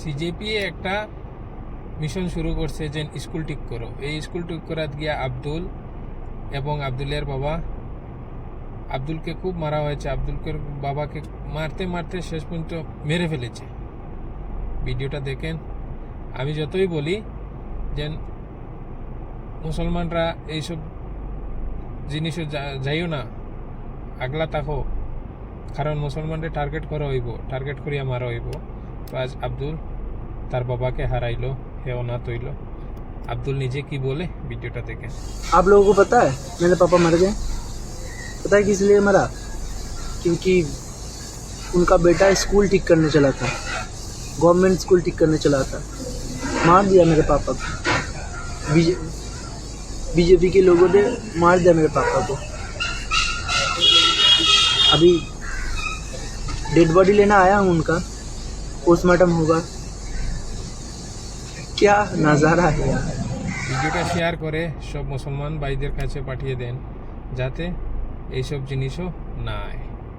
CJP একটা mission শুরু করছে যে স্কুল ঠিক করো। এই স্কুল ঠিক করাত গিয়া আব্দুল এবং আব্দুলের বাবা, আব্দুলকে খুব মারা হয়েছে, আব্দুলকে বাবাকে মারতে মারতে শেষ পর্যন্ত মেরে ফেলেছে। ভিডিওটা দেখেন। আমি যতই বলি যে মুসলমানরা এইসব জিনিসও যাইও না, আগলা থাকো, কারণ মুসলমানদের টার্গেট করা হইব, টার্গেট করিয়া মারা হইব। তো আজ আব্দুল তার বাবাকে হারাইলো, হেও না তৈল। আব্দুল নিজে কি বলে ভিডিওটা দেখেন। आप लोगों को पता है मेरे पापा मर गए? पता है किस लिए मरा? क्योंकि उनका बेटा स्कूल ठीक करने चला था, गवर्नमेंट स्कूल ठीक करने चला था, मार दिया मेरे पापा को। बीजेपी के लोगों ने मार दिया मेरे पापा को। अभी डेड बॉडी लेना आया हूँ उनका, पोस्टमार्टम होगा। क्या नज़ारा है यार। ভিডিওটা শেয়ার করে সব মুসলমান ভাইদের কাছে পাঠিয়ে দেন, যাতে এইসব জিনিসও না হয়।